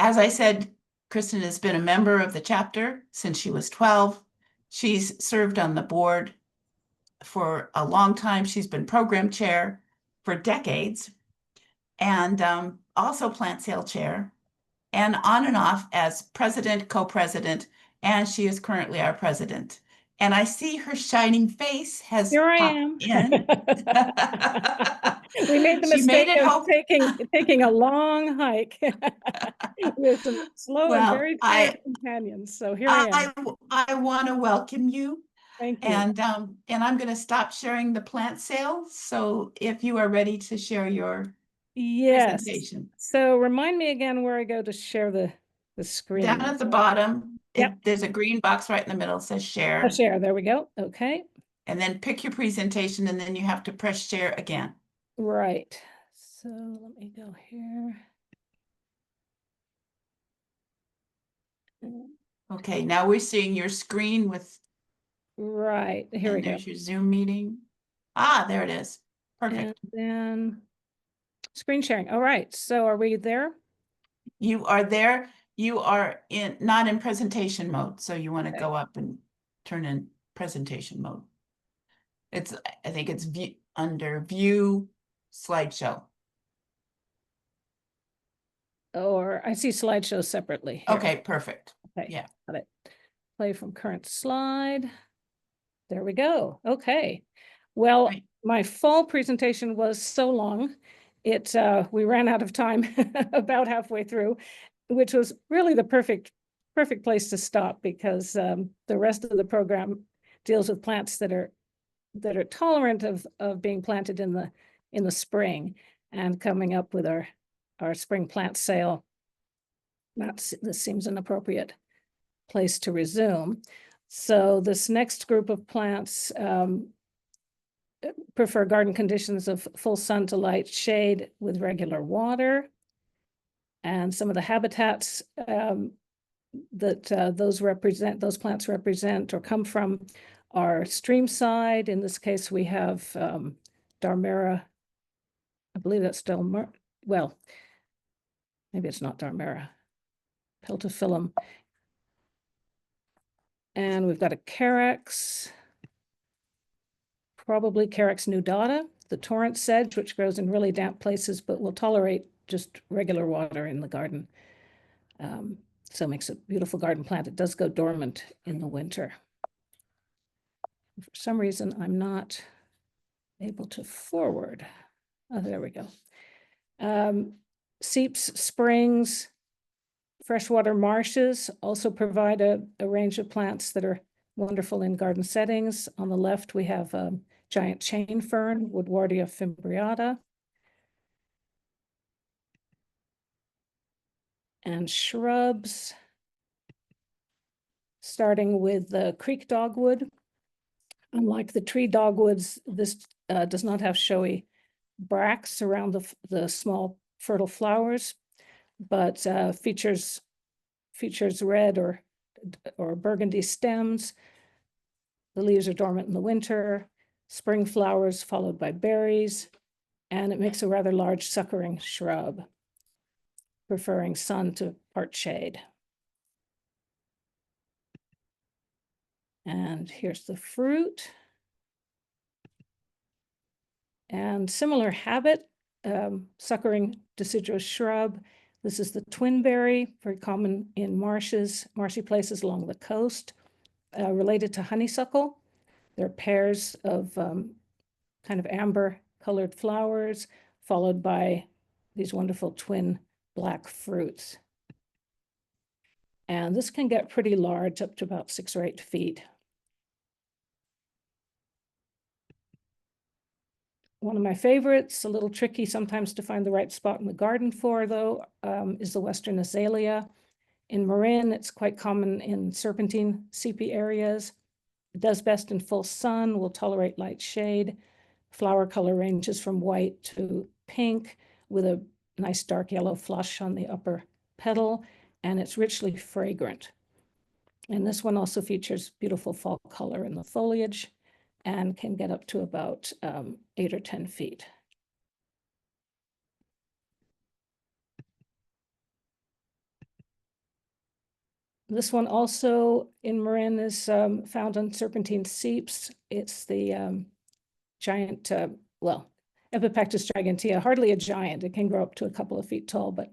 as I said, Kristin has been a member of the chapter since she was 12. She's served on the board for a long time. She's been program chair for decades, and also plant sale chair, and on and off as president, co-president, and she is currently our president. And I see her shining face has Here I popped am. in. We made the She made mistake it of taking a long hike with some slow and very tired companions. So here I am. I want to welcome you. Thank you. And I'm going to stop sharing the plant sale. So if you are ready to share your presentation. So remind me again where I go to share the screen. Down at the bottom, Yep. There's a green box right in the middle. It says share. Share. There we go. Okay. And then pick your presentation, and then you have to press share again. Right. So let me go here. Okay, now we're seeing your screen with. Right. Here we go. There's your Zoom meeting. Ah, there it is. Perfect. And then screen sharing. All right. So are we there? You are there. You are not in presentation mode. So you want to go up and turn in presentation mode. I think it's under view slideshow. Or I see slideshows separately. Here. Okay, perfect. Okay. Yeah. Got it. Play from current slide. There we go. Okay. Well, my full presentation was so long, we ran out of time about halfway through, which was really the perfect place to stop, because the rest of the program deals with plants that are tolerant of being planted in the spring, and coming up with our spring plant sale. This seems an appropriate place to resume. So this next group of plants prefer garden conditions of full sun to light shade with regular water. And some of the habitats that those plants represent or come from are streamside. In this case, we have Darmera. I believe that's well, maybe it's not Darmera. Peltophyllum. And we've got a Carex, probably Carex nudata, the torrent sedge, which grows in really damp places, but will tolerate just regular water in the garden. So it makes a beautiful garden plant. It does go dormant in the winter. For some reason, I'm not able to forward. Oh, there we go. Seeps, springs, freshwater marshes also provide a range of plants that are wonderful in garden settings. On the left, we have giant chain fern, Woodwardia fimbriata. And shrubs, starting with the creek dogwood. Unlike the tree dogwoods, this does not have showy bracts around the small fertile flowers, but features red or burgundy stems. The leaves are dormant in the winter, spring flowers followed by berries, and it makes a rather large suckering shrub, preferring sun to part shade. And here's the fruit. And similar habit, suckering deciduous shrub. This is the twinberry, very common in marshy places along the coast, related to honeysuckle. They're pairs of kind of amber colored flowers, followed by these wonderful twin black fruits. And this can get pretty large, up to about 6 or 8 feet. One of my favorites, a little tricky sometimes to find the right spot in the garden for, though, is the Western azalea. In Marin, it's quite common in serpentine sepia areas. It does best in full sun, will tolerate light shade. Flower color ranges from white to pink with a nice dark yellow flush on the upper petal, and it's richly fragrant. And this one also features beautiful fall color in the foliage and can get up to about 8 or 10 feet. This one also in Marin is found on serpentine seeps. It's the giant, well, Epipactis gigantea, hardly a giant. It can grow up to a couple of feet tall, but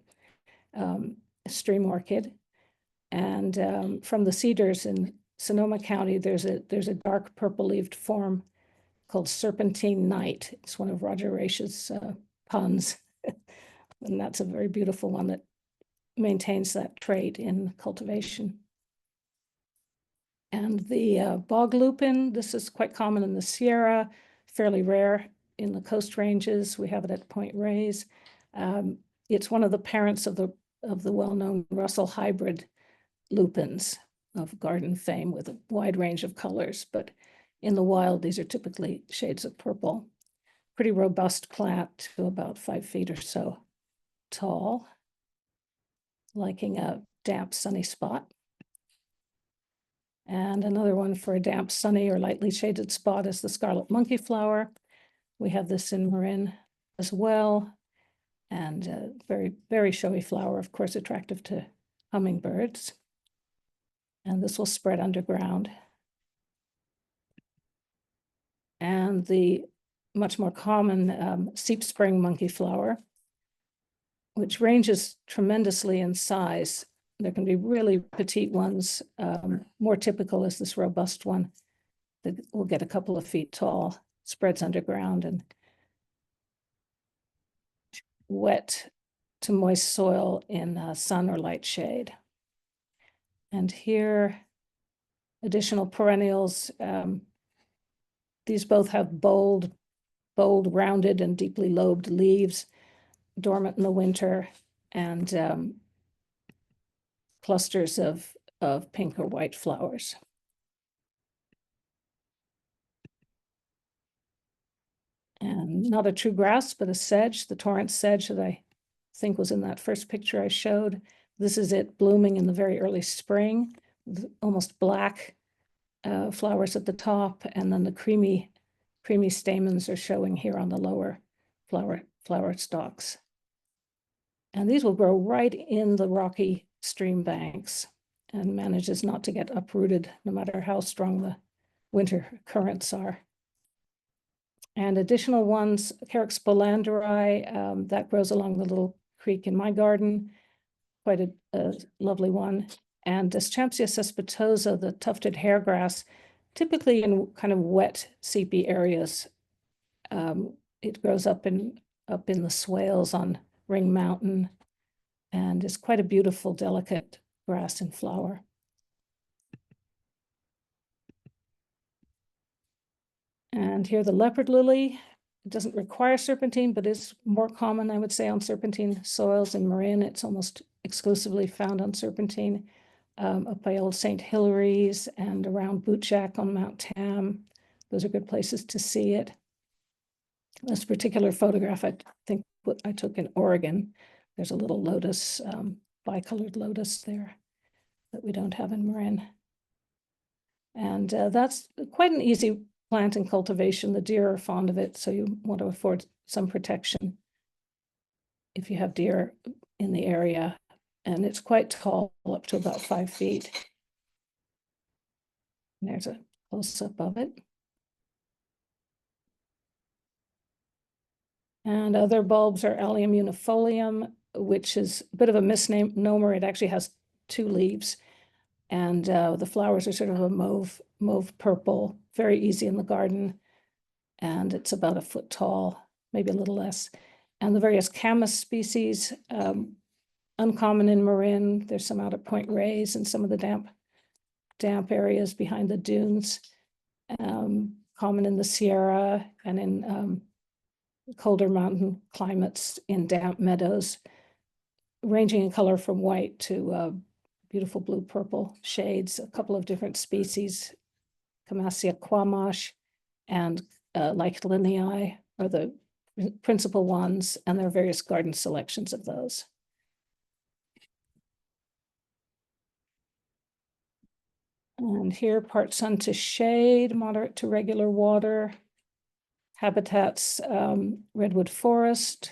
a stream orchid. And from the cedars in Sonoma County, there's a dark purple-leaved form called serpentine night. It's one of Roger Raish's puns, and that's a very beautiful one that maintains that trait in cultivation. And the bog lupin, this is quite common in the Sierra, fairly rare in the Coast Ranges. We have it at Point Reyes. It's one of the parents of the well-known Russell hybrid lupins of garden fame with a wide range of colors, but in the wild, these are typically shades of purple. Pretty robust plant to about 5 feet or so tall, liking a damp, sunny spot. And another one for a damp, sunny, or lightly shaded spot is the scarlet monkey flower. We have this in Marin as well. And very, very showy flower, of course, attractive to hummingbirds. And this will spread underground. And the much more common seep spring monkey flower, which ranges tremendously in size. There can be really petite ones. More typical is this robust one that will get a couple of feet tall, spreads underground, and wet to moist soil in sun or light shade. And here, additional perennials. These both have bold, rounded, and deeply lobed leaves, dormant in the winter, and clusters of pink or white flowers. And not a true grass, but a sedge, the torrent sedge that I think was in that first picture I showed. This is it blooming in the very early spring, almost black flowers at the top, and then the creamy stamens are showing here on the lower flower stalks. And these will grow right in the rocky stream banks and manages not to get uprooted no matter how strong the winter currents are. And additional ones, Carex spolanderi, that grows along the little creek in my garden, quite a lovely one. And Deschampsia cespitosa, the tufted hairgrass, typically in kind of wet, seepy areas. It grows up in the swales on Ring Mountain, and is quite a beautiful, delicate grass in flower. And here the leopard lily. It doesn't require serpentine, but is more common, I would say, on serpentine soils in Marin. It's almost exclusively found on serpentine, up by Old St. Hilary's and around Bootjack on Mount Tam. Those are good places to see it. This particular photograph, I think what I took in Oregon. There's a little lotus, bicolored lotus there that we don't have in Marin. And that's quite an easy plant in cultivation. The deer are fond of it, so you want to afford some protection if you have deer in the area. And it's quite tall, up to about 5 feet. And there's a close-up of it. And other bulbs are Allium unifolium, which is a bit of a misnomer. It actually has 2 leaves. And the flowers are sort of a mauve purple, very easy in the garden. And it's about a foot tall, maybe a little less. And the various camas species, uncommon in Marin. There's some out at Point Reyes and some of the damp areas behind the dunes. Common in the Sierra and in colder mountain climates in damp meadows, ranging in color from white to beautiful blue-purple shades. A couple of different species, Camassia quamash and Leichtlinii are the principal ones, and there are various garden selections of those. And here, part sun to shade, moderate to regular water. Habitats, redwood forest,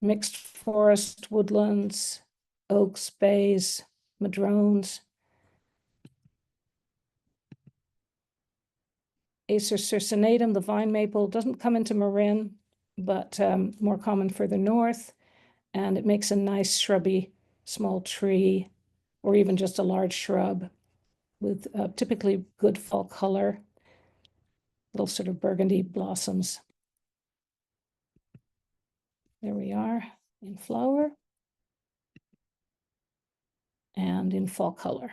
mixed forest, woodlands, oaks, bays, madrones, Acer circinatum, the vine maple, doesn't come into Marin, but more common further north. And it makes a nice shrubby small tree, or even just a large shrub with typically good fall color, little sort of burgundy blossoms. There we are in flower and in fall color.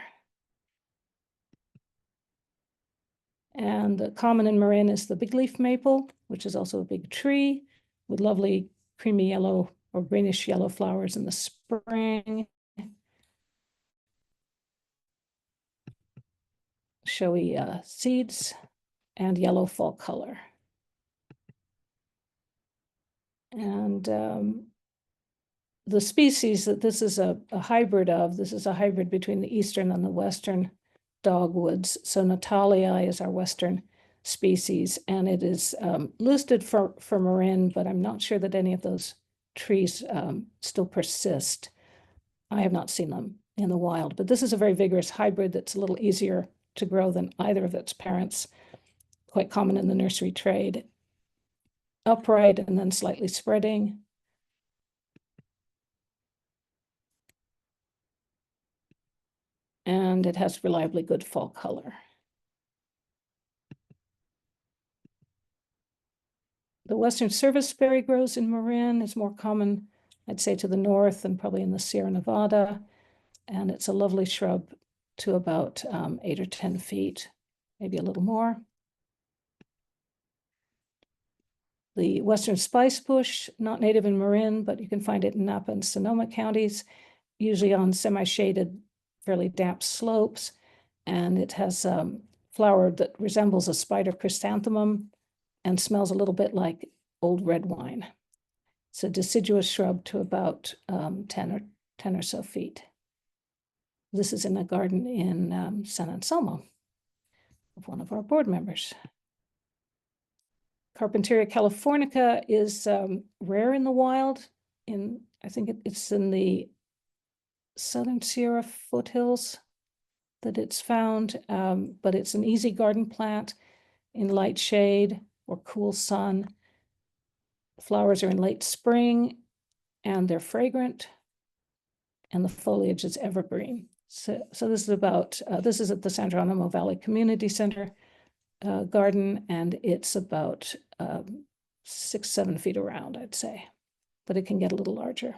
And common in Marin is the big leaf maple, which is also a big tree with lovely creamy yellow or greenish yellow flowers in the spring. Showy seeds and yellow fall color. And the species that this is a hybrid of, this is a hybrid between the eastern and the western dogwoods. So Natalia is our western species, and it is listed for Marin, but I'm not sure that any of those trees still persist. I have not seen them in the wild, but this is a very vigorous hybrid that's a little easier to grow than either of its parents, quite common in the nursery trade. Upright and then slightly spreading. And it has reliably good fall color. The western serviceberry grows in Marin, is more common, I'd say, to the north and probably in the Sierra Nevada. And it's a lovely shrub to about 8 or 10 feet, maybe a little more. The western spice bush, not native in Marin, but you can find it in Napa and Sonoma counties, usually on semi-shaded, fairly damp slopes. And it has flower that resembles a spider chrysanthemum and smells a little bit like old red wine. It's a deciduous shrub to about 10 or so feet. This is in a garden in San Anselmo of one of our board members. Carpentaria californica is rare in the wild. I think it's in the southern Sierra foothills that it's found, but it's an easy garden plant in light shade or cool sun. Flowers are in late spring and they're fragrant, and the foliage is evergreen. So this is about, this is at the San Geronimo Valley Community Center garden, and it's about 6-7 feet around, I'd say, but it can get a little larger.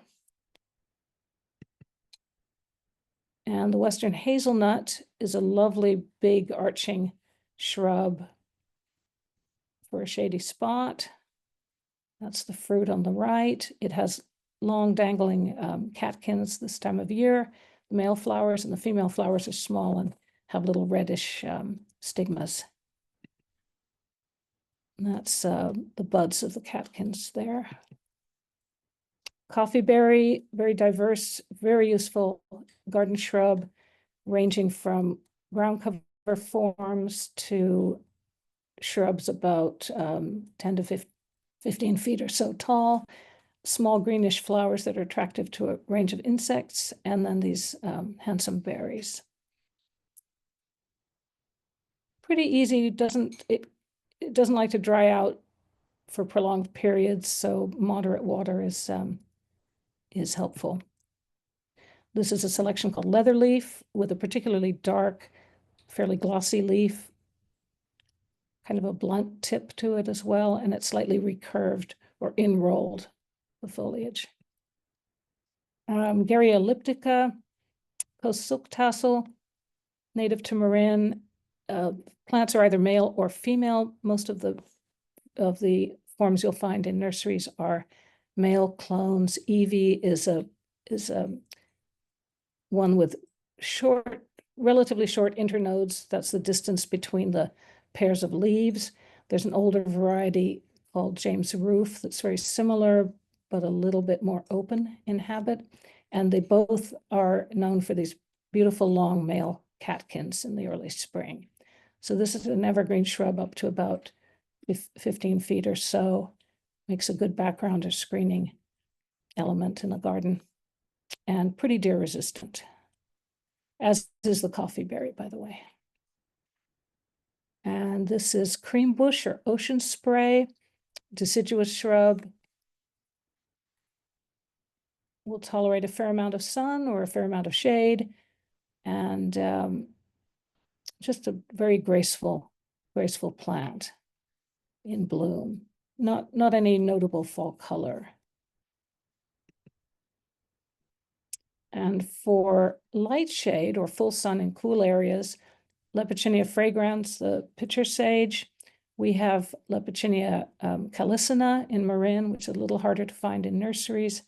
And the western hazelnut is a lovely big arching shrub for a shady spot. That's the fruit on the right. It has long dangling catkins this time of year. The male flowers and the female flowers are small and have little reddish stigmas. And that's the buds of the catkins there. Coffeeberry, very diverse, very useful garden shrub, ranging from ground cover forms to shrubs about 10 to 15 feet or so tall, small greenish flowers that are attractive to a range of insects, and then these handsome berries. Pretty easy, it doesn't like to dry out for prolonged periods, so moderate water is helpful. This is a selection called Leatherleaf with a particularly dark, fairly glossy leaf, kind of a blunt tip to it as well, and it's slightly recurved or enrolled, the foliage. Garrya elliptica, coast silk tassel, native to Marin. Plants are either male or female. Most of the forms you'll find in nurseries are male clones. Evie is a one with relatively short internodes. That's the distance between the pairs of leaves. There's an older variety called James Roof that's very similar, but a little bit more open in habit. And they both are known for these beautiful long male catkins in the early spring. So this is an evergreen shrub up to about 15 feet or so. Makes a good background or screening element in a garden, and pretty deer resistant. as is the coffee berry, by the way. And this is cream bush or ocean spray, deciduous shrub. Will tolerate a fair amount of sun or a fair amount of shade, and just a very graceful plant in bloom. Not any notable fall color. And for light shade or full sun in cool areas, Lepichinia fragrans, the pitcher sage. We have Lepichinia calicina in Marin, which is a little harder to find in nurseries,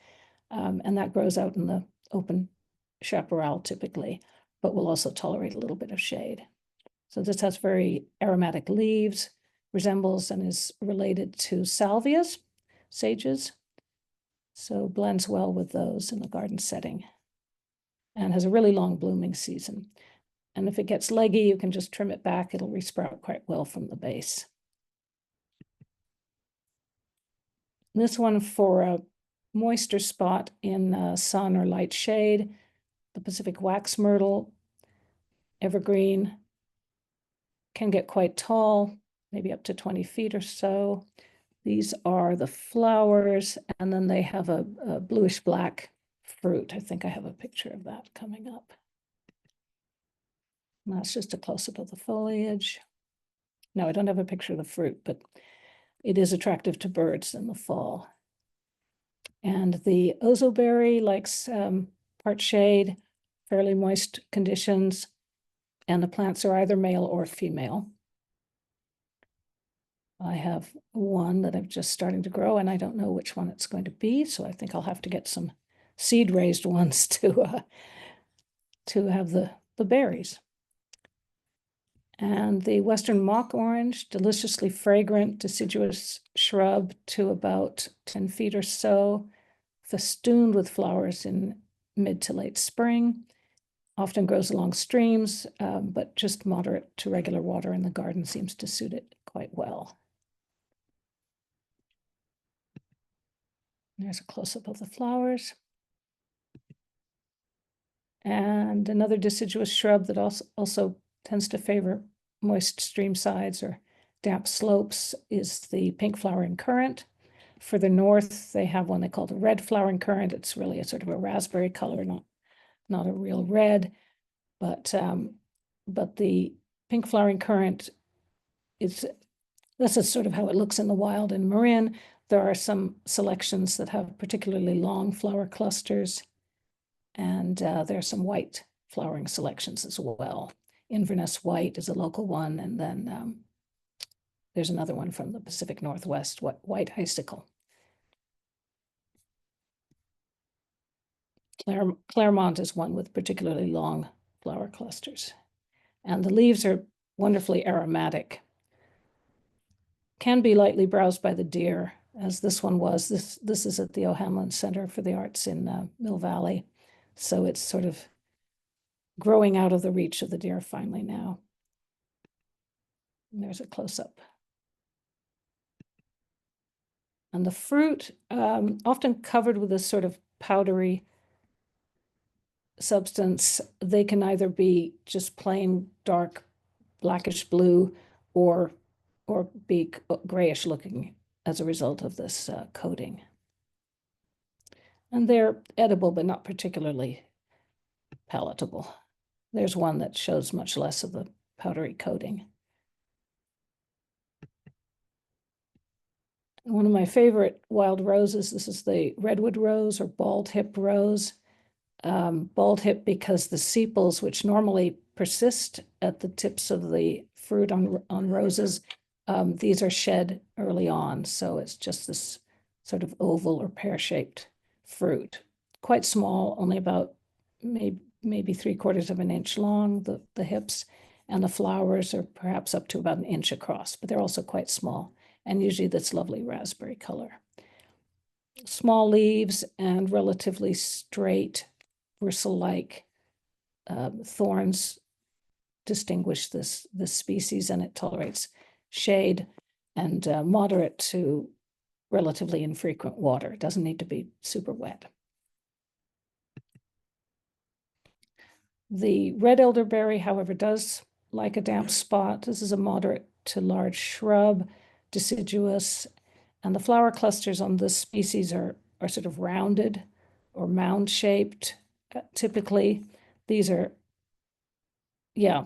and that grows out in the open chaparral typically, but will also tolerate a little bit of shade. So this has very aromatic leaves, resembles and is related to salvias, sages, so blends well with those in the garden setting, and has a really long blooming season. And if it gets leggy, you can just trim it back. It'll resprout quite well from the base. This one for a moisture spot in sun or light shade, the Pacific wax myrtle, evergreen, can get quite tall, maybe up to 20 feet or so. These are the flowers, and then they have a bluish black fruit. I think I have a picture of that coming up. And that's just a close-up of the foliage. No, I don't have a picture of the fruit, but it is attractive to birds in the fall. And the ozoberry likes part shade, fairly moist conditions, and the plants are either male or female. I have one that I'm just starting to grow, and I don't know which one it's going to be, so I think I'll have to get some seed-raised ones to have the berries. And the Western mock orange, deliciously fragrant, deciduous shrub to about 10 feet or so, festooned with flowers in mid to late spring. Often grows along streams, but just moderate to regular water in the garden seems to suit it quite well. There's a close-up of the flowers. And another deciduous shrub that also tends to favor moist stream sides or damp slopes is the pink flowering currant. Further north, they have one they call the red flowering currant. It's really a sort of a raspberry color, not a real red, but the pink flowering currant this is sort of how it looks in the wild in Marin. There are some selections that have particularly long flower clusters, and there are some white flowering selections as well. Inverness white is a local one, and then there's another one from the Pacific Northwest, white icicle. Claremont is one with particularly long flower clusters. And the leaves are wonderfully aromatic. Can be lightly browsed by the deer, as this one was. This is at the O'Hanlon Center for the Arts in Mill Valley. So it's sort of growing out of the reach of the deer finally now. And there's a close-up. And the fruit, often covered with this sort of powdery substance. They can either be just plain dark blackish blue or be grayish looking as a result of this coating. And they're edible, but not particularly palatable. There's one that shows much less of the powdery coating. One of my favorite wild roses, this is the redwood rose or bald hip rose. Bald hip because the sepals, which normally persist at the tips of the fruit on roses, these are shed early on. So it's just this sort of oval or pear-shaped fruit. Quite small, only about maybe 3/4 of an inch long, the hips, and the flowers are perhaps up to about an inch across, but they're also quite small, and usually this lovely raspberry color. Small leaves and relatively straight, bristle-like thorns distinguish this species, and it tolerates shade and moderate to relatively infrequent water. It doesn't need to be super wet. The red elderberry, however, does like a damp spot. This is a moderate to large shrub, deciduous, and the flower clusters on this species are sort of rounded or mound shaped. Typically, these are, yeah, a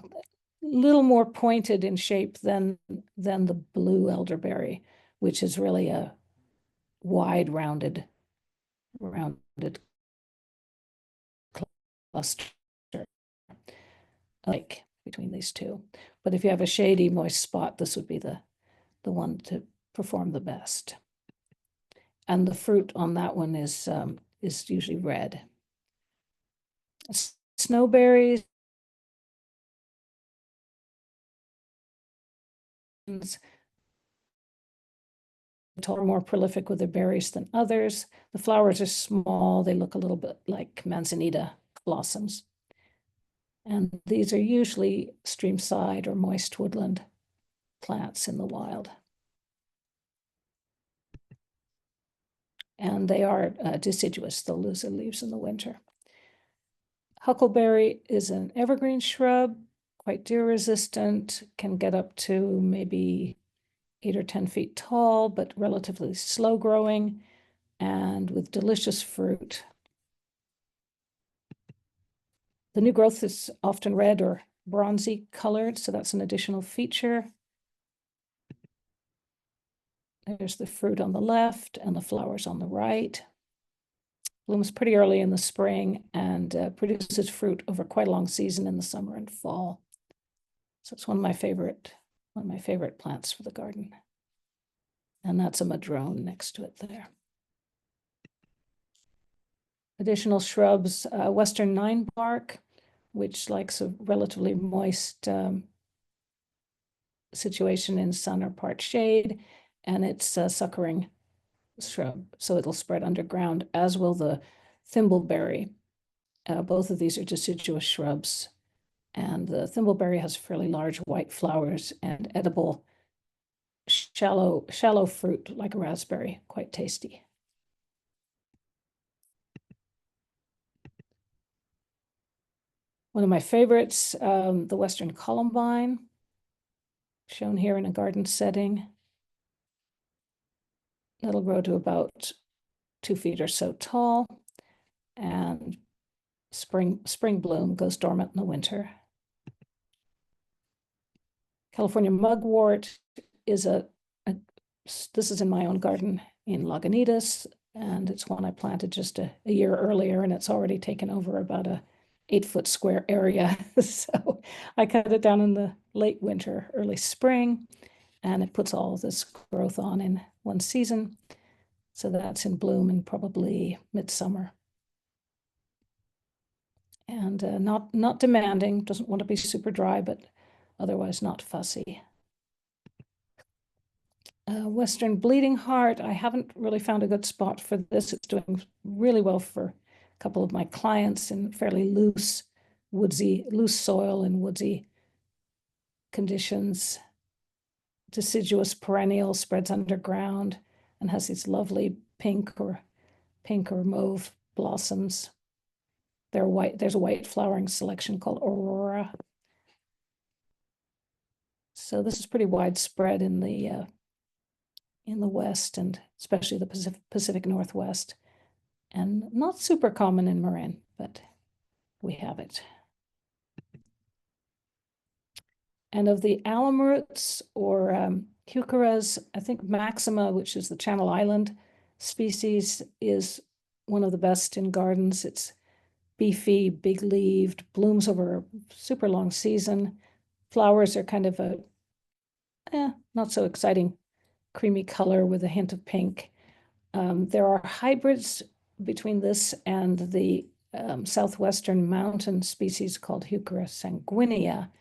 little more pointed in shape than the blue elderberry, which is really a wide rounded cluster, like between these two. But if you have a shady, moist spot, this would be the one to perform the best. And the fruit on that one is usually red. Snowberries are more prolific with their berries than others. The flowers are small. They look a little bit like manzanita blossoms. And these are usually streamside or moist woodland plants in the wild. And they are deciduous. They'll lose their leaves in the winter. Huckleberry is an evergreen shrub, quite deer resistant, can get up to maybe 8 or 10 feet tall, but relatively slow growing and with delicious fruit. The new growth is often red or bronzy colored, so that's an additional feature. There's the fruit on the left and the flowers on the right. Blooms pretty early in the spring and produces fruit over quite a long season in the summer and fall. So it's one of my favorite plants for the garden. And that's a madrone next to it there. Additional shrubs, Western ninebark, which likes a relatively moist situation in sun or part shade, and it's a suckering shrub, so it'll spread underground, as will the thimbleberry. Both of these are deciduous shrubs, and the thimbleberry has fairly large white flowers and edible shallow fruit like a raspberry, quite tasty. One of my favorites, the Western columbine, shown here in a garden setting. That'll grow to about 2 feet or so tall, and spring bloom, goes dormant in the winter. California mugwort is this is in my own garden in Lagunitas, and it's one I planted just a year earlier, and it's already taken over about a 8-foot square area. So I cut it down in the late winter, early spring, and it puts all this growth on in one season. So that's in bloom in probably midsummer. And not demanding, doesn't want to be super dry, but otherwise not fussy. Western bleeding heart, I haven't really found a good spot for this. It's doing really well for a couple of my clients in fairly loose soil and woodsy conditions. Deciduous perennial, spreads underground and has these lovely pink or mauve blossoms. There's a white flowering selection called Aurora. So this is pretty widespread in the West, and especially the Pacific Northwest, and not super common in Marin, but we have it. And of the alum roots or heucheras, I think Maxima, which is the Channel Island species, is one of the best in gardens. It's beefy, big-leaved, blooms over a super long season. Flowers are kind of a not so exciting creamy color with a hint of pink. There are hybrids between this and the southwestern mountain species called Heuchera sanguinea,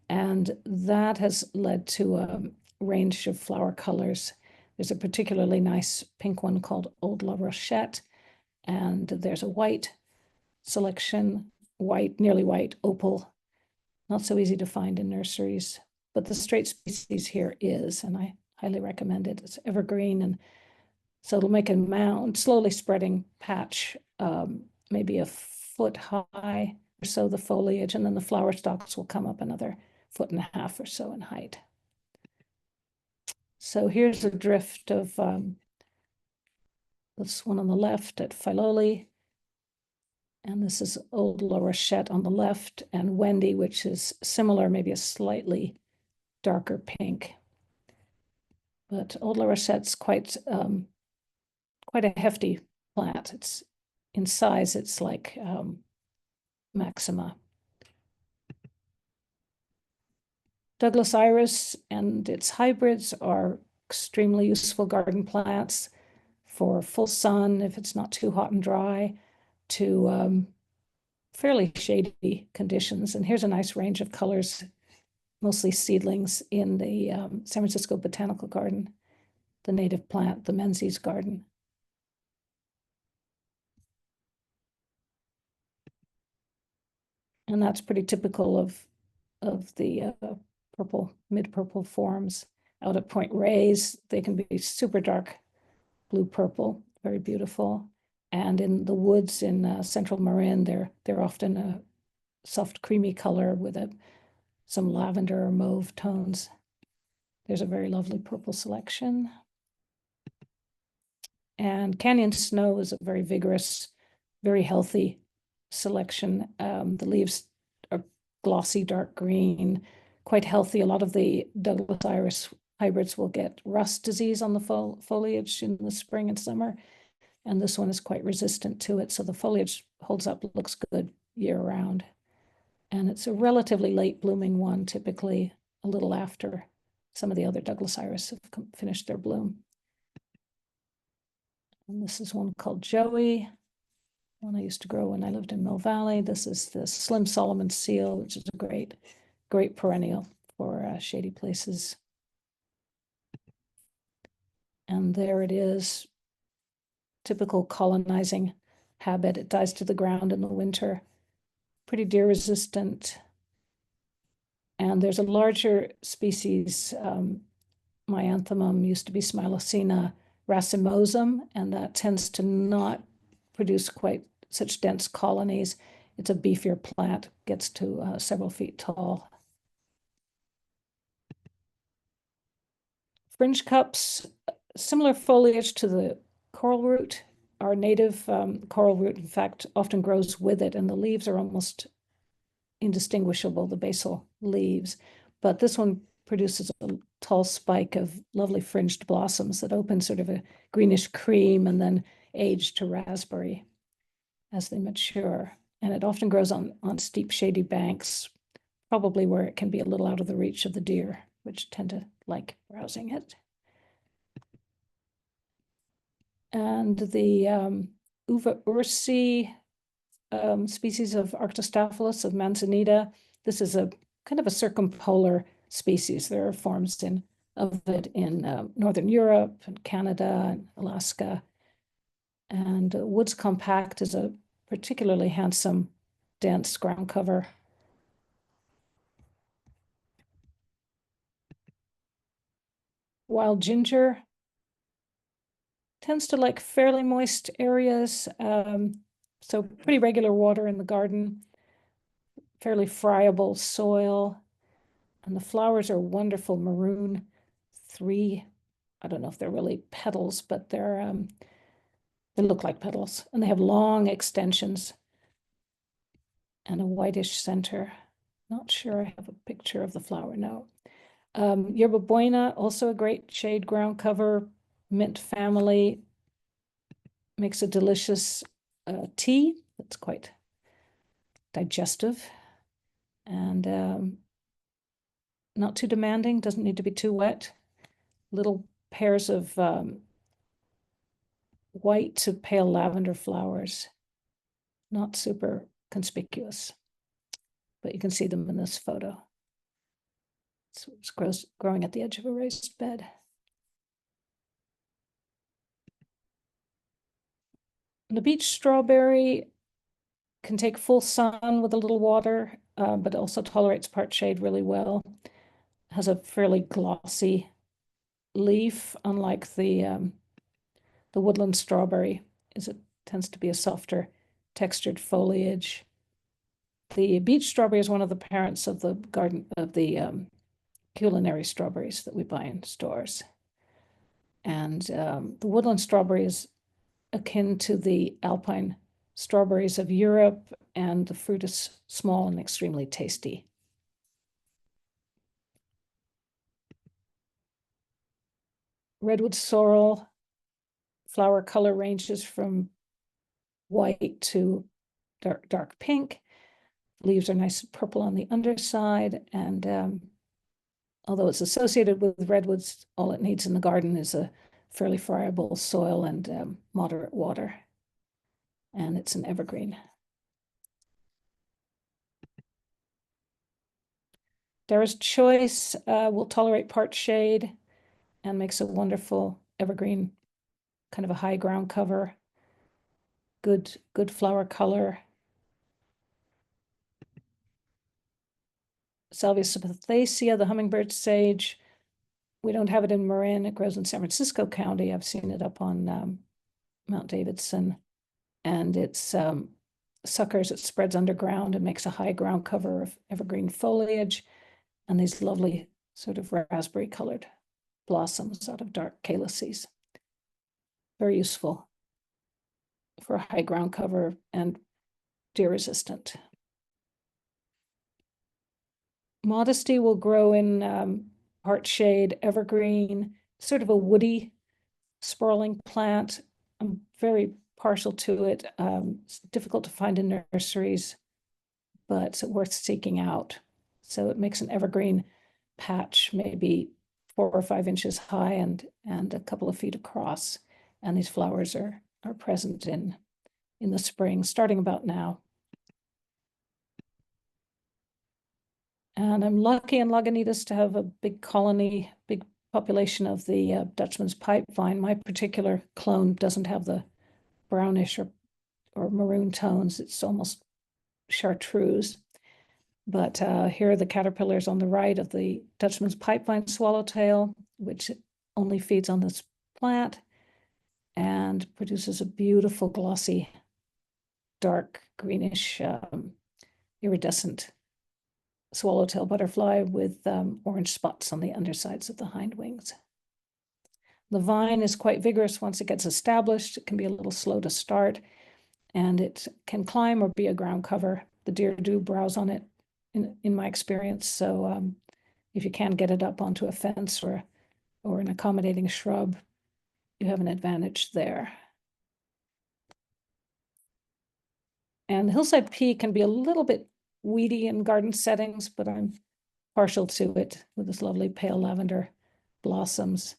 and that has led to a range of flower colors. There's a particularly nice pink one called Old La Rochette, and there's a white selection, nearly white opal, not so easy to find in nurseries, but the straight species here is, and I highly recommend it. It's evergreen, and so it'll make a mound, slowly spreading patch, maybe a foot high or so, the foliage, and then the flower stalks will come up another 1.5 feet or so in height. So here's a drift of this one on the left at Philoli. And this is Old La Rochette on the left, and Wendy, which is similar, maybe a slightly darker pink. But Old La Rochette's quite a hefty plant. It's in size, it's like Maxima. Douglas iris and its hybrids are extremely useful garden plants for full sun, if it's not too hot and dry, to fairly shady conditions. And here's a nice range of colors, mostly seedlings, in the San Francisco Botanical Garden, the native plant, the Menzies garden. And that's pretty typical of the purple, mid-purple forms. Out at Point Reyes, they can be super dark blue-purple, very beautiful. And in the woods in central Marin, they're often a soft creamy color with some lavender or mauve tones. There's a very lovely purple selection. And Canyon Snow is a very vigorous, very healthy selection. The leaves are glossy, dark green, quite healthy. A lot of the Douglas iris hybrids will get rust disease on the foliage in the spring and summer. And this one is quite resistant to it. So the foliage holds up, looks good year round. And it's a relatively late blooming one, typically a little after some of the other Douglas iris have finished their bloom. And this is one called Joey, one I used to grow when I lived in Mill Valley. This is the Slim Solomon seal, which is a great perennial for shady places. And there it is, typical colonizing habit. It dies to the ground in the winter, pretty deer resistant. And there's a larger species, Myanthemum, used to be Smilacina racemosum, and that tends to not produce quite such dense colonies. It's a beefier plant, gets to several feet tall. Fringe cups, similar foliage to the coral root. Our native coral root, in fact, often grows with it, and the leaves are almost indistinguishable, the basal leaves. But this one produces a tall spike of lovely fringed blossoms that open sort of a greenish cream and then age to raspberry as they mature. And it often grows on steep, shady banks, probably where it can be a little out of the reach of the deer, which tend to like browsing it. And the Uva ursi species of Arctostaphylos of Manzanita. This is a kind of a circumpolar species. There are forms of it in Northern Europe and Canada and Alaska. And Woods Compact is a particularly handsome, dense ground cover. Wild ginger tends to like fairly moist areas, so pretty regular water in the garden, fairly friable soil, and the flowers are wonderful maroon. I don't know if they're really petals, but they look like petals, and they have long extensions and a whitish center. Not sure I have a picture of the flower, no. Yerba Buena, also a great shade ground cover, mint family, makes a delicious tea that's quite digestive and not too demanding, doesn't need to be too wet. Little pairs of white to pale lavender flowers, not super conspicuous, but you can see them in this photo. So it's growing at the edge of a raised bed. The beach strawberry can take full sun with a little water, but also tolerates part shade really well. Has a fairly glossy leaf, unlike the woodland strawberry. It tends to be a softer textured foliage. the beach strawberry is one of the parents of the garden of the culinary strawberries that we buy in stores. And the woodland strawberry is akin to the alpine strawberries of Europe, and the fruit is small and extremely tasty. Redwood sorrel flower color ranges from white to dark pink. Leaves are nice purple on the underside, and although it's associated with redwoods, all it needs in the garden is a fairly friable soil and moderate water. And it's an evergreen. Dara's Choice will tolerate part shade and makes a wonderful evergreen, kind of a high ground cover. Good flower color. Salvia sympathecia, the hummingbird sage. We don't have it in Marin. It grows in San Francisco County. I've seen it up on Mount Davidson. And it's suckers, it spreads underground and makes a high ground cover of evergreen foliage and these lovely sort of raspberry colored blossoms out of dark calyces. Very useful for a high ground cover and deer resistant. Modesty will grow in part shade evergreen, sort of a woody sprawling plant. I'm very partial to it. It's difficult to find in nurseries, but it's worth seeking out. So it makes an evergreen patch, maybe 4 or 5 inches high and a couple of feet across. And these flowers are present in the spring, starting about now. And I'm lucky in Lagunitas to have a big colony, big population of the Dutchman's pipevine. My particular clone doesn't have the brownish or maroon tones. It's almost chartreuse. But here are the caterpillars on the right of the Dutchman's pipevine swallowtail, which only feeds on this plant and produces a beautiful glossy, dark greenish iridescent swallowtail butterfly with orange spots on the undersides of the hind wings. The vine is quite vigorous once it gets established. It can be a little slow to start, and it can climb or be a ground cover. The deer do browse on it, in my experience. So if you can get it up onto a fence or an accommodating shrub, you have an advantage there. And the hillside pea can be a little bit weedy in garden settings, but I'm partial to it with this lovely pale lavender blossoms.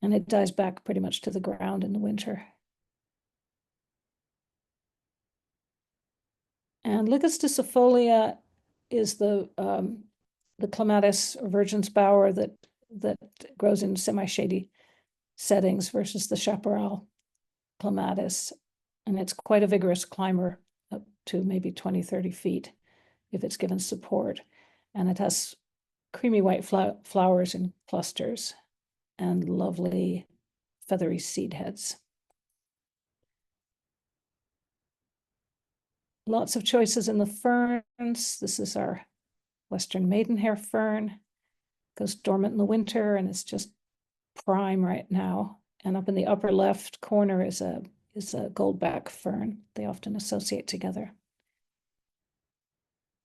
And it dies back pretty much to the ground in the winter. And Lycus decifolia is the clematis or virgin's bower that grows in semi-shady settings versus the chaparral clematis. And it's quite a vigorous climber up to maybe 20, 30 feet if it's given support. And it has creamy white flowers in clusters and lovely feathery seed heads. Lots of choices in the ferns. This is our Western maidenhair fern. Goes dormant in the winter and it's just prime right now. And up in the upper left corner is a goldback fern. They often associate together.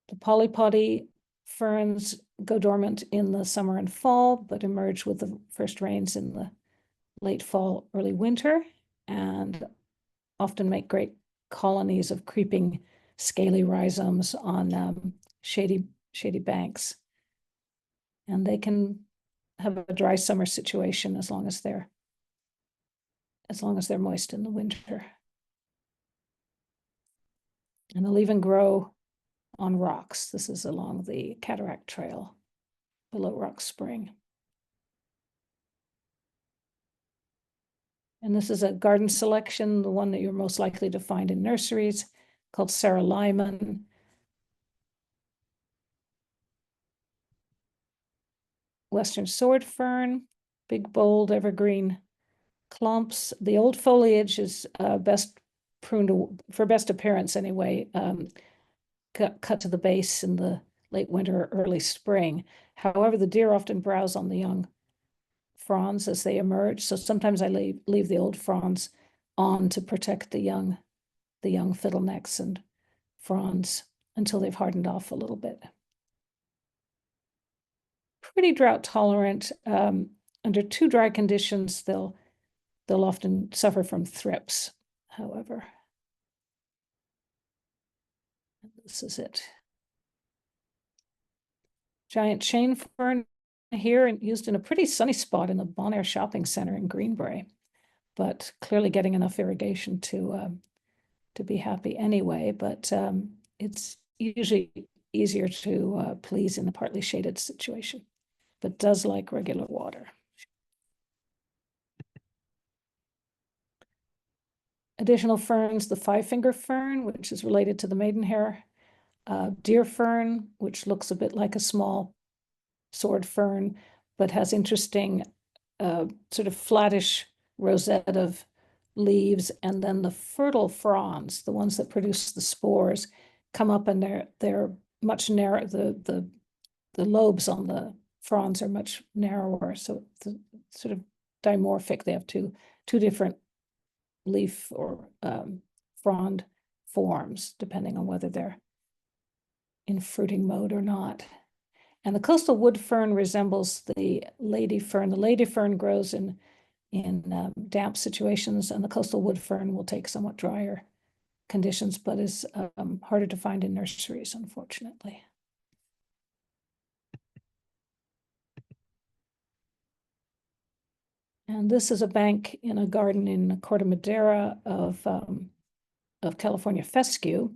The polypody ferns go dormant in the summer and fall, but emerge with the first rains in the late fall, early winter, and often make great colonies of creeping scaly rhizomes on shady banks. And they can have a dry summer situation as long as they're moist in the winter. And they'll even grow on rocks. This is along the Cataract Trail below Rock Spring. And this is a garden selection, the one that you're most likely to find in nurseries, called Sarah Lyman. Western sword fern, big, bold, evergreen clumps. The old foliage is best pruned for best appearance anyway. cut to the base in the late winter or early spring. However, the deer often browse on the young fronds as they emerge. So sometimes I leave the old fronds on to protect the young fiddlenecks and fronds until they've hardened off a little bit. Pretty drought tolerant. Under too dry conditions, they'll often suffer from thrips, however. This is it. Giant chain fern here, and used in a pretty sunny spot in the Bon Air Shopping Center in Greenbrae, but clearly getting enough irrigation to be happy anyway. But it's usually easier to please in a partly shaded situation, but does like regular water. Additional ferns, the five-finger fern, which is related to the maidenhair, deer fern, which looks a bit like a small sword fern, but has interesting sort of flattish rosette of leaves, and then the fertile fronds, the ones that produce the spores, come up and they're much narrower. The lobes on the fronds are much narrower, so the sort of dimorphic. They have two different leaf or frond forms, depending on whether they're in fruiting mode or not. And the coastal wood fern resembles the lady fern. The lady fern grows in damp situations, and the coastal wood fern will take somewhat drier conditions, but is harder to find in nurseries, unfortunately. And this is a bank in a garden in Corte Madera of California fescue.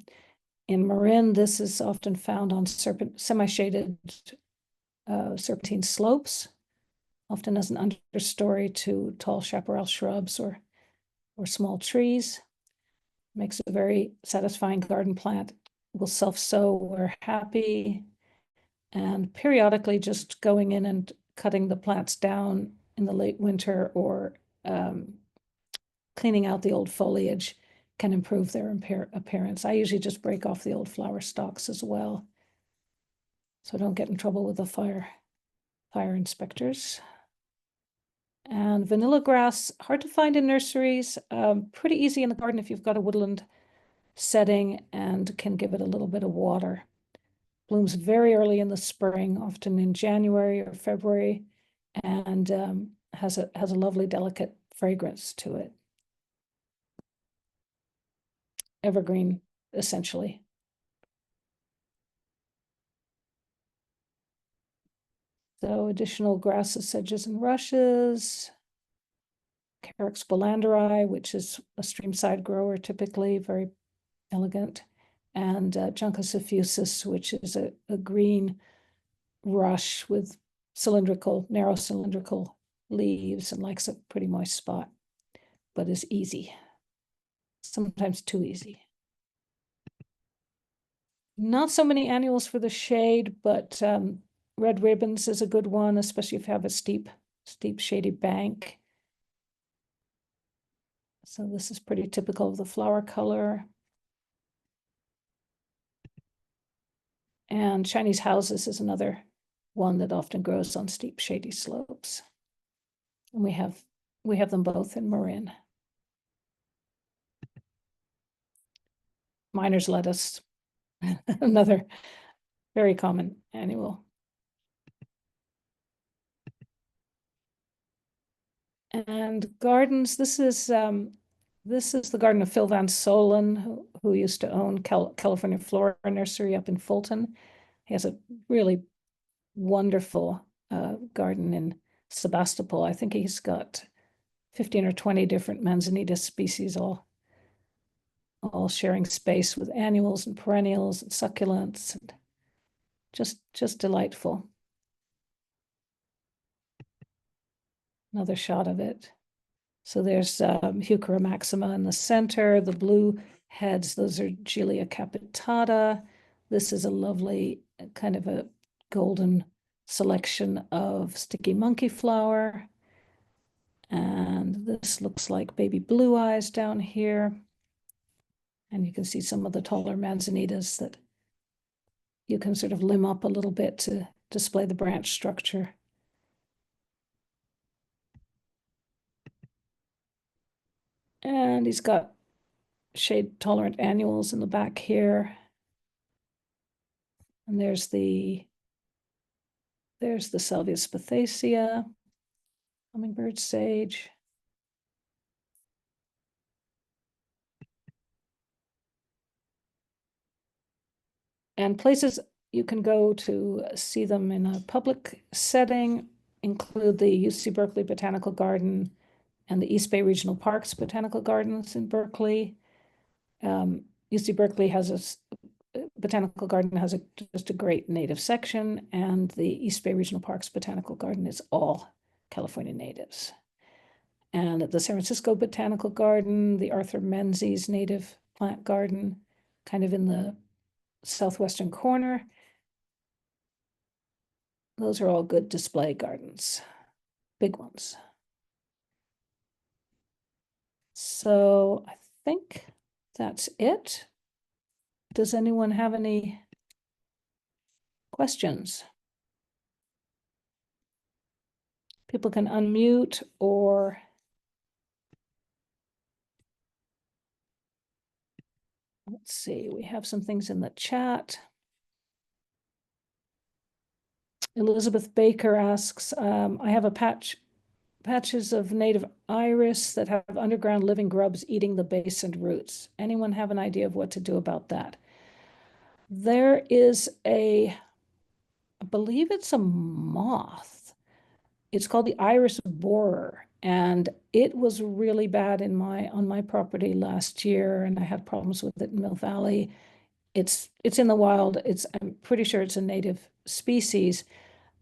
In Marin, this is often found on semi-shaded serpentine slopes, often as an understory to tall chaparral shrubs or small trees. Makes a very satisfying garden plant. Will self-sow where happy, and periodically just going in and cutting the plants down in the late winter or cleaning out the old foliage can improve their appearance. I usually just break off the old flower stalks as well, so I don't get in trouble with the fire inspectors. And vanilla grass, hard to find in nurseries, pretty easy in the garden if you've got a woodland setting and can give it a little bit of water. Blooms very early in the spring, often in January or February, and has a lovely, delicate fragrance to it. Evergreen, essentially. So additional grasses, sedges, and rushes. Carex bulanderi, which is a streamside grower, typically very elegant, and Juncus effusus, which is a green rush with narrow cylindrical leaves and likes a pretty moist spot, but is easy, sometimes too easy. Not so many annuals for the shade, but red ribbons is a good one, especially if you have a steep shady bank. So this is pretty typical of the flower color. And Chinese houses is another one that often grows on steep shady slopes. And we have them both in Marin. Miner's lettuce, another very common annual. And gardens, this is the garden of Phil Van Solen, who used to own California Flora Nursery up in Fulton. He has a really wonderful garden in Sebastopol. I think he's got 15 or 20 different manzanita species, all sharing space with annuals and perennials and succulents, and just delightful. Another shot of it. So there's Heuchera maxima in the center, the blue heads, those are Gilia capitata. This is a lovely kind of a golden selection of sticky monkey flower. And this looks like baby blue eyes down here. And you can see some of the taller manzanitas that you can sort of limb up a little bit to display the branch structure. And he's got shade tolerant annuals in the back here. And there's the Salvia spathacea, hummingbird sage. And places you can go to see them in a public setting include the UC Berkeley Botanical Garden and the East Bay Regional Parks Botanical Gardens in Berkeley. UC Berkeley has Botanical Garden has just a great native section, and the East Bay Regional Parks Botanical Garden is all California natives. And at the San Francisco Botanical Garden, the Arthur Menzies Native Plant Garden, kind of in the southwestern corner. Those are all good display gardens, big ones. So I think that's it. Does anyone have any questions? People can unmute, or let's see, we have some things in the chat. Elizabeth Baker asks, I have patches of native iris that have underground living grubs eating the base and roots. Anyone have an idea of what to do about that? There is I believe it's a moth. It's called the iris borer, and it was really bad on my property last year, and I had problems with it in Mill Valley. It's in the wild. I'm pretty sure it's a native species,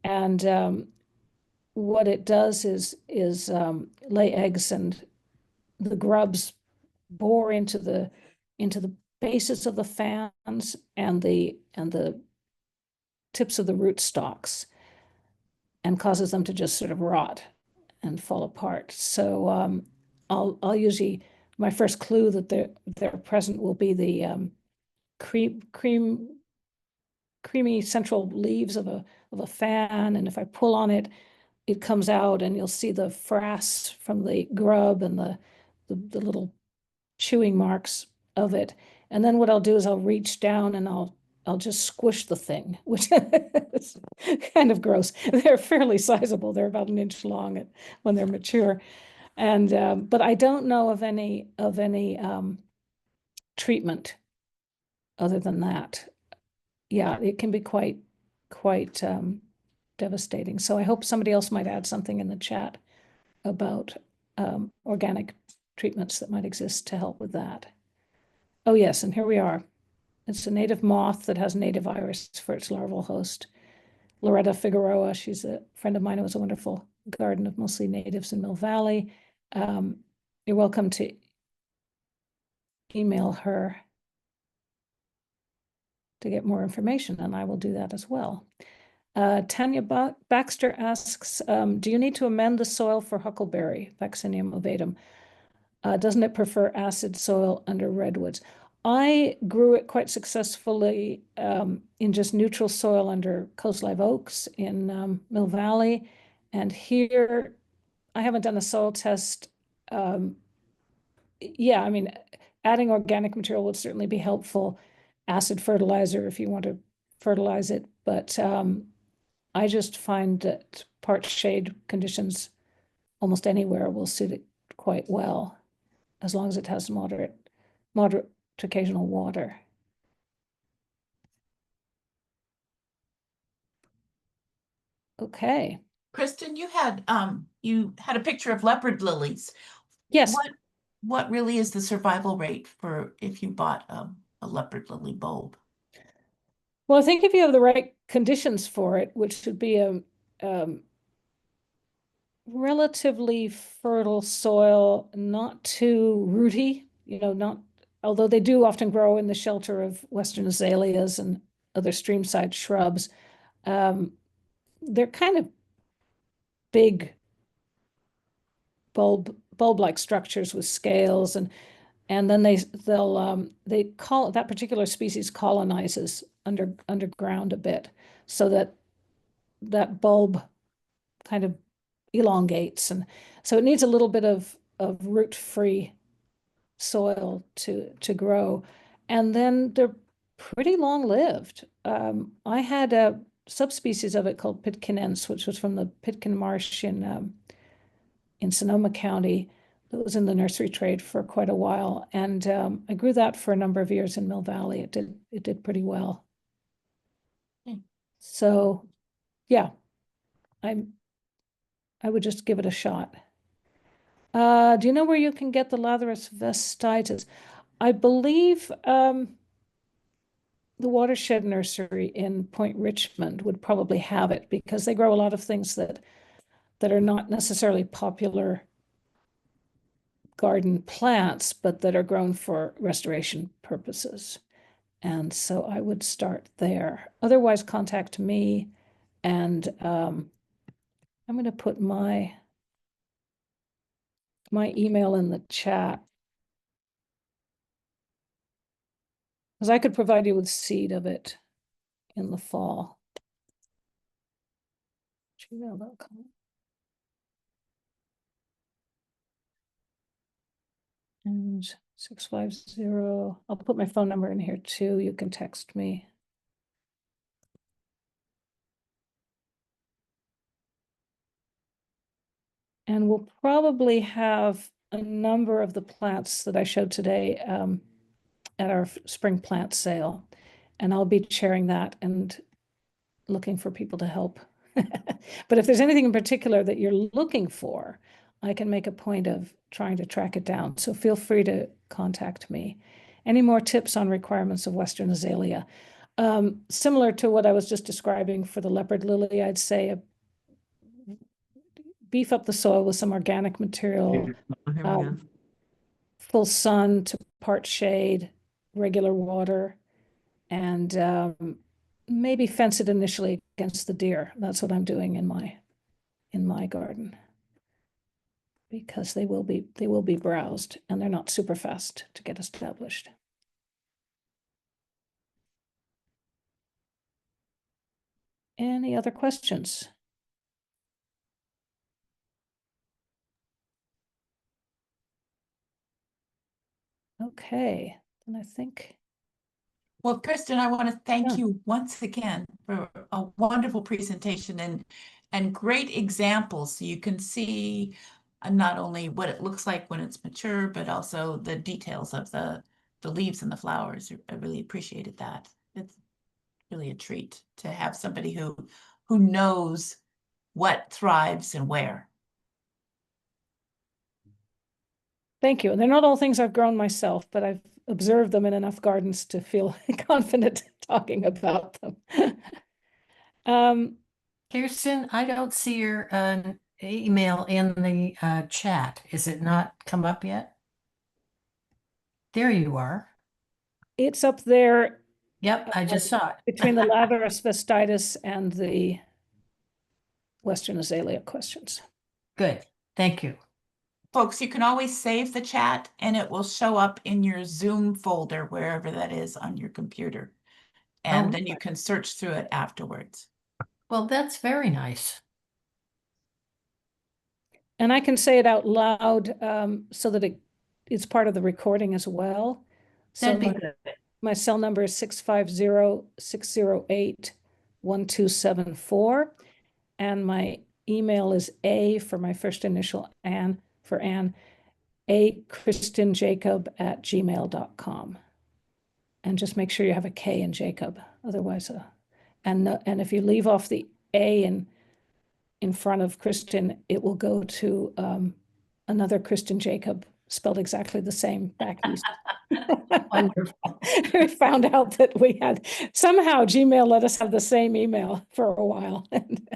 and what it does is lay eggs, and the grubs bore into the bases of the fans and the tips of the root stalks, and causes them to just sort of rot and fall apart. So I'll usually, my first clue that they're present will be the creamy central leaves of a fan, and if I pull on it, it comes out, and you'll see the frass from the grub and the little chewing marks of it. And then what I'll do is I'll reach down and I'll just squish the thing, which is kind of gross. They're fairly sizable. They're about an inch long when they're mature. And but I don't know of any treatment other than that. Yeah, it can be quite devastating. So I hope somebody else might add something in the chat about organic treatments that might exist to help with that. Oh yes, and here we are. It's a native moth that has native iris for its larval host. Loretta Figueroa, she's a friend of mine who has a wonderful garden of mostly natives in Mill Valley. You're welcome to email her to get more information, and I will do that as well. Tanya Baxter asks, do you need to amend the soil for huckleberry, Vaccinium ovatum? Doesn't it prefer acid soil under redwoods? I grew it quite successfully in just neutral soil under coast live oaks in Mill Valley. And here, I haven't done a soil test. Yeah, I mean, adding organic material would certainly be helpful. Acid fertilizer if you want to fertilize it. But I just find that part shade conditions almost anywhere will suit it quite well, as long as it has moderate to occasional water. Okay. Kristin, you had a picture of leopard lilies. Yes. What really is the survival rate for if you bought a leopard lily bulb? Well, I think if you have the right conditions for it, which would be a relatively fertile soil, not too rooty, although they do often grow in the shelter of Western azaleas and other streamside shrubs. They're kind of big bulb-like structures with scales, And then they call that particular species colonizes underground a bit, so that bulb kind of elongates, and so it needs a little bit of root-free soil to grow. And then they're pretty long-lived. I had a subspecies of it called Pitkinense, which was from the Pitkin Marsh in Sonoma County. That was in the nursery trade for quite a while, and I grew that for a number of years in Mill Valley. It did pretty well. So, yeah, I would just give it a shot. Do you know where you can get the Lathyrus vestitis? I believe the Watershed Nursery in Point Richmond would probably have it, because they grow a lot of things that are not necessarily popular garden plants, but that are grown for restoration purposes. And so I would start there. Otherwise, contact me, and I'm going to put my email in the chat, because I could provide you with seed of it in the fall. gmail.com. And 650, I'll put my phone number in here too. You can text me. And we'll probably have a number of the plants that I showed today at our spring plant sale. And I'll be sharing that and looking for people to help. But if there's anything in particular that you're looking for, I can make a point of trying to track it down. So feel free to contact me. Any more tips on requirements of Western azalea? Similar to what I was just describing for the leopard lily, I'd say beef up the soil with some organic material, full sun to part shade, regular water, and maybe fence it initially against the deer. That's what I'm doing in my garden, because they will be browsed, and they're not super fast to get established. Any other questions? Okay, then I think. Well, Kristin, I want to thank Yeah. you once again for a wonderful presentation and great examples. So you can see not only what it looks like when it's mature, but also the details of the leaves and the flowers. I really appreciated that. It's really a treat to have somebody who knows what thrives and where. Thank you. And they're not all things I've grown myself, but I've observed them in enough gardens to feel confident talking about them. Kirsten, I don't see your email in the chat. Is it not come up yet? There you are. It's up there. Yep, I just saw it. Between the Lathyrus vestitis and the Western azalea questions. Good, thank you. Folks, you can always save the chat and it will show up in your Zoom folder, wherever that is on your computer. And then you can search through it afterwards. Well, that's very nice. And I can say it out loud so that it's part of the recording as well. That'd be good. My cell number is 650-608-1274. And my email is A for my first initial, Anne, for Anne, kristinjakob@gmail.com. And just make sure you have a K in Jacob. Otherwise, and if you leave off the A in front of Kristin, it will go to another Kristin Jakob, spelled exactly the same back east. Wonderful. We found out that we had somehow Gmail let us have the same email for a while, and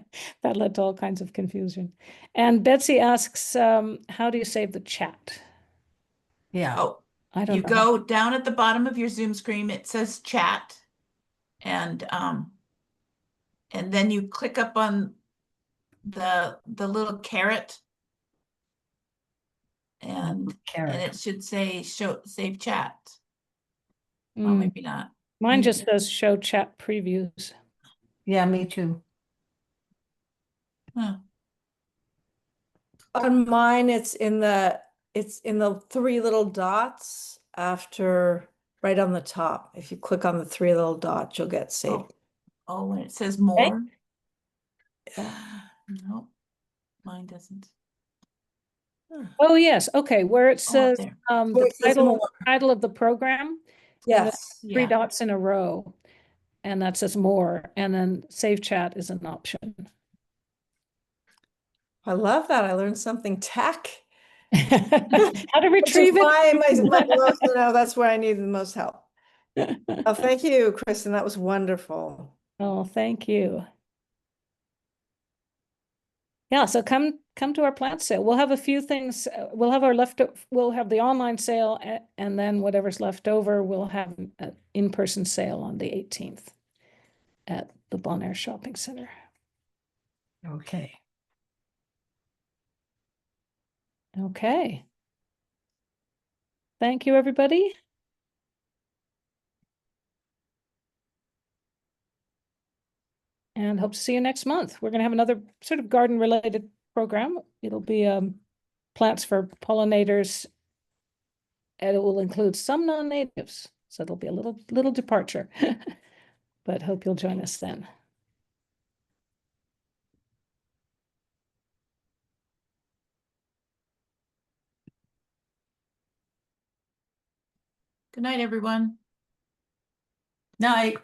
that led to all kinds of confusion. And Betsy asks, how do you save the chat? Yeah. Oh, I don't you know. go down at the bottom of your Zoom screen, it says chat. And then you click up on the little caret. And Carrot. it should say show save chat. Oh, Mm, maybe not. Mine maybe just it- says show chat previews. Yeah, me too. Huh. On mine, it's in the three little dots after, right on the top. If you click on the three little dots, you'll get saved. Oh, when it says more. No, mine doesn't. Oh, yes. Okay. Where it Oh, up says there. Where the it says more. title of the program. Yes. Three Yeah. dots in a row. And that says more. And then save chat is an option. I love that. I learned something tech. How to Which is retrieve it. why my most, that's where I need the most help. Oh, thank you, Kristen. That was wonderful. Oh, thank you. Yeah, so come to our plant sale. We'll have a few things. We'll have we'll have the online sale, and then whatever's left over, we'll have an in-person sale on the 18th at the Bonaire Shopping Center. Okay. Okay. Thank you, everybody. And hope to see you next month. We're going to have another sort of garden related program. It'll be plants for pollinators, and it will include some non-natives. So it'll be a little departure, but hope you'll join us then. Good night, everyone. Night.